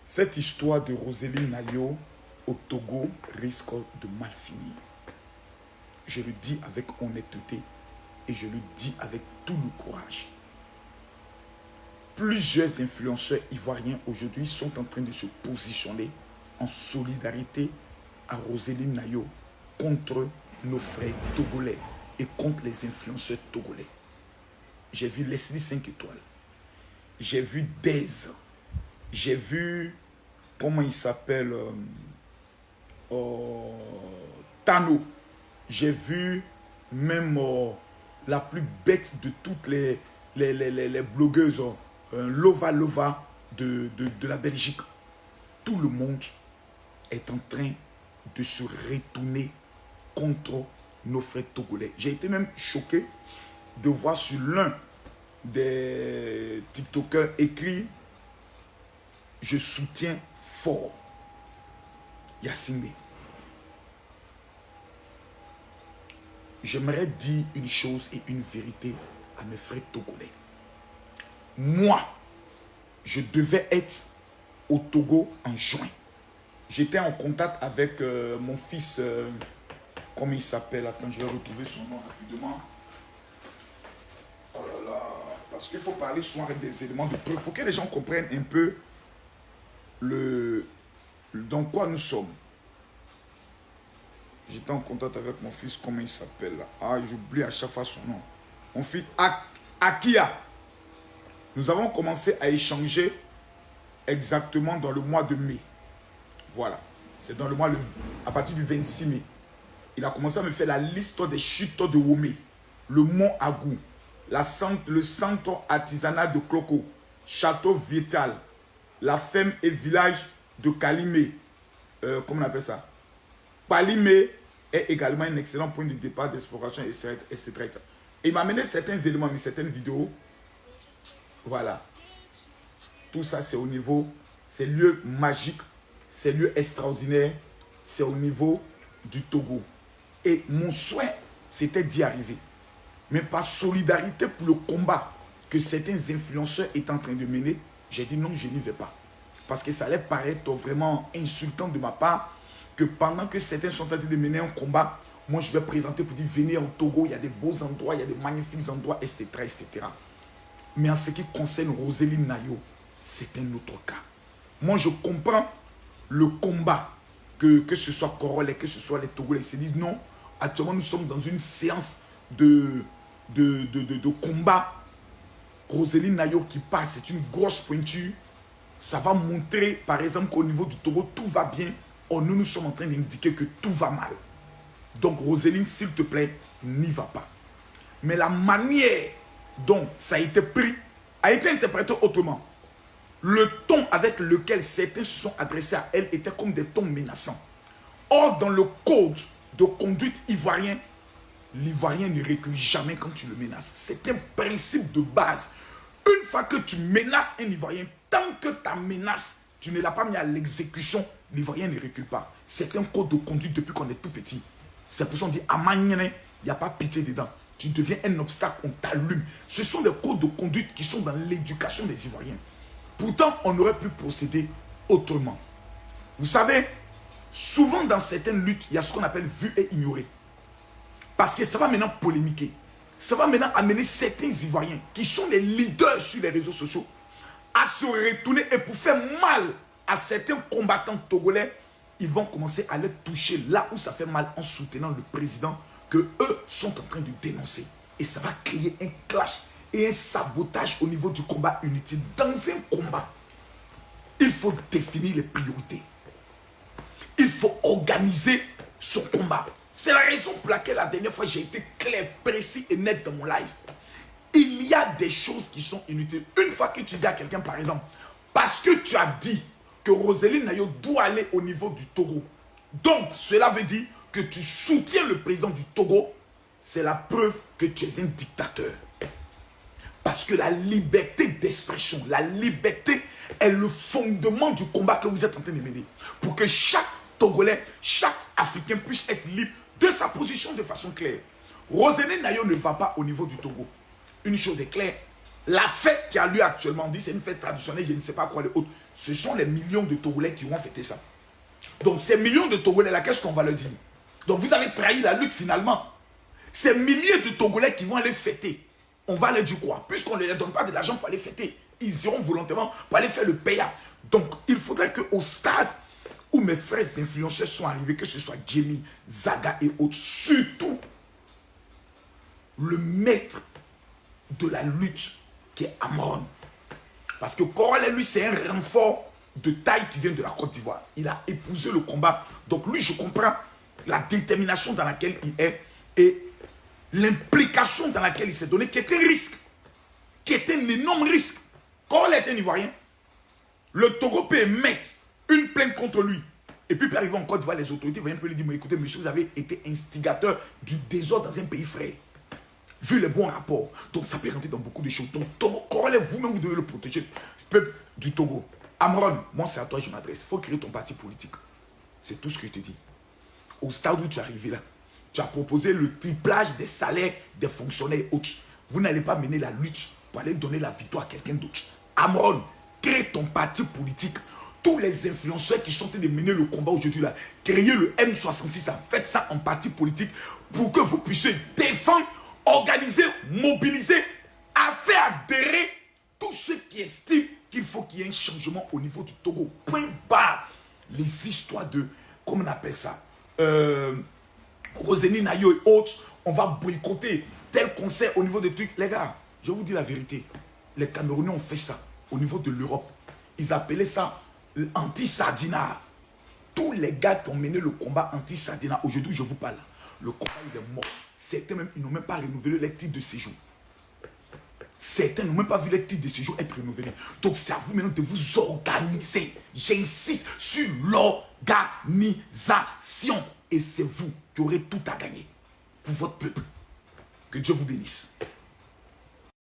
Cette histoire de Roséline Nayo au Togo risque de mal finir. Je le dis avec honnêteté et je le dis avec tout le courage. Plusieurs influenceurs ivoiriens aujourd'hui sont en train de se positionner en solidarité à Roséline Nayo contre nos frères togolais et contre les influenceurs togolais. J'ai vu Leslie 5 étoiles. J'ai vu Dez. J'ai vu, comment il s'appelle, Tano. J'ai vu même la plus bête de toutes les blogueuses, Lova Lova de la Belgique. Tout le monde est en train de se retourner contre nos frères togolais. J'ai été même choqué de voir sur l'un des TikTokers écrit « Je soutiens fort Yacine ». J'aimerais dire une chose et une vérité à mes frères togolais. Moi, je devais être au Togo en juin. J'étais en contact avec mon fils, comment il s'appelle? Attends, je vais retrouver son nom rapidement. Oh là là, parce qu'il faut parler souvent avec des éléments de preuve pour que les gens comprennent un peu dans quoi nous sommes. J'étais en contact avec mon fils, comment il s'appelle? Ah, j'oublie à chaque fois son nom. Mon fils, Akia. Nous avons commencé à échanger exactement dans le mois de mai. Voilà. C'est dans le mois, à partir du 26 mai. Il a commencé à me faire la liste des chutes de Womé, le mont Agou, le centre artisanal de Cloco, Château Vital, la ferme et village de Kalimé. Comment on appelle ça? Palimé est également un excellent point de départ d'exploration, etc. Et il m'a amené certains éléments, mais certaines vidéos. Voilà. Tout ça, c'est au niveau, c'est lieu magique, c'est lieu extraordinaire, c'est au niveau du Togo. Et mon souhait, c'était d'y arriver. Mais par solidarité pour le combat que certains influenceurs étaient en train de mener, j'ai dit non, je n'y vais pas. Parce que ça allait paraître vraiment insultant de ma part que pendant que certains sont en train de mener un combat, moi je vais présenter pour dire venez au Togo, il y a des beaux endroits, il y a des magnifiques endroits, etc. etc. Mais en ce qui concerne Roséline Nayo, c'est un autre cas. Moi je comprends le combat, que ce soit Corolle, que ce soit les Togolais, ils se disent non, actuellement nous sommes dans une séance de combat. Roséline Nayo qui passe, c'est une grosse pointure. Ça va montrer, par exemple, qu'au niveau du Togo, tout va bien. Or, nous sommes en train d'indiquer que tout va mal. Donc, Roséline, s'il te plaît, n'y va pas. Mais la manière dont ça a été pris a été interprété autrement. Le ton avec lequel certains se sont adressés à elle était comme des tons menaçants. Or, dans le code de conduite ivoirien, l'Ivoirien ne recule jamais quand tu le menaces. C'est un principe de base. Une fois que tu menaces un Ivoirien, tant que ta menace, tu ne l'as pas mis à l'exécution, l'Ivoirien ne recule pas. C'est un code de conduite depuis qu'on est tout petit. C'est pour ça qu'on dit « Amanyene », il n'y a pas pitié dedans. Tu deviens un obstacle, on t'allume. Ce sont des codes de conduite qui sont dans l'éducation des Ivoiriens. Pourtant, on aurait pu procéder autrement. Vous savez, souvent dans certaines luttes, il y a ce qu'on appelle vu et ignoré. Parce que ça va maintenant polémiquer. Ça va maintenant amener certains Ivoiriens qui sont les leaders sur les réseaux sociaux à se retourner et pour faire mal à certains combattants togolais, ils vont commencer à les toucher là où ça fait mal en soutenant le président que eux sont en train de dénoncer. Et ça va créer un clash et un sabotage au niveau du combat inutile. Dans un combat, il faut définir les priorités. Il faut organiser son combat. C'est la raison pour laquelle la dernière fois j'ai été clair, précis et net dans mon live. Il y a des choses qui sont inutiles. Une fois que tu dis à quelqu'un, par exemple, parce que tu as dit que Roséline Nayo doit aller au niveau du Togo, donc cela veut dire que tu soutiens le président du Togo, c'est la preuve que tu es un dictateur. Parce que la liberté d'expression, la liberté est le fondement du combat que vous êtes en train de mener. Pour que chaque Togolais, chaque Africain puisse être libre de sa position de façon claire. Roséline Nayo ne va pas au niveau du Togo. Une chose est claire, La fête qui a lieu actuellement, on dit c'est une fête traditionnelle, je ne sais pas quoi les autres. Ce sont les millions de Togolais qui vont fêter ça. Donc ces millions de Togolais là, qu'est-ce qu'on va leur dire? Donc vous avez trahi la lutte finalement. Ces milliers de Togolais qui vont aller fêter, on va leur dire quoi? Puisqu'on ne leur donne pas de l'argent pour aller fêter, ils iront volontairement pour aller faire le payat. Donc il faudrait qu'au stade où mes frères influenceurs sont arrivés, que ce soit Jamie, Zaga et autres, surtout le maître de la lutte qui est Amron. Parce que Corolla, lui, c'est un renfort de taille qui vient de la Côte d'Ivoire. Il a épousé le combat. Donc lui, je comprends la détermination dans laquelle il est et l'implication dans laquelle il s'est donné, qui est un risque, qui est un énorme risque. Corolla est un Ivoirien. Le Togo peut émettre une plainte contre lui. Et puis, arriver en Côte d'Ivoire, les autorités vont un peu lui dire, mais écoutez, monsieur, vous avez été instigateur du désordre dans un pays frère. Vu les bons rapports. Donc, ça peut rentrer dans beaucoup de choses. Donc, Togo, Corolla, vous-même, vous devez le protéger. Le peuple du Togo. Amron, moi, c'est à toi que je m'adresse. Il faut créer ton parti politique. C'est tout ce que je te dis. Au stade où tu es arrivé là, tu as proposé le triplage des salaires des fonctionnaires et autres. Vous n'allez pas mener la lutte pour aller donner la victoire à quelqu'un d'autre. Amron, crée ton parti politique. Tous les influenceurs qui sont en train de mener le combat aujourd'hui là, créez le M66, faites ça en parti politique pour que vous puissiez défendre, organiser, mobiliser, à faire adhérer tous ceux qui estiment qu'il faut qu'il y ait un changement au niveau du Togo. Point barre. Les histoires de, comment on appelle ça, Roseni Nayo et autres, on va boycotter tel concert au niveau des trucs. Les gars, je vous dis la vérité, les Camerounais ont fait ça au niveau de l'Europe. Ils appelaient ça anti-sardinat. Tous les gars qui ont mené le combat anti-sardinat, aujourd'hui je vous parle, le combat il est mort. Certains même, ils n'ont même pas renouvelé les titres de séjour. Certains n'ont même pas vu les titres de séjour être renouvelés. Donc c'est à vous maintenant de vous organiser. J'insiste sur l'organisation. Et c'est vous qui aurez tout à gagner pour votre peuple. Que Dieu vous bénisse.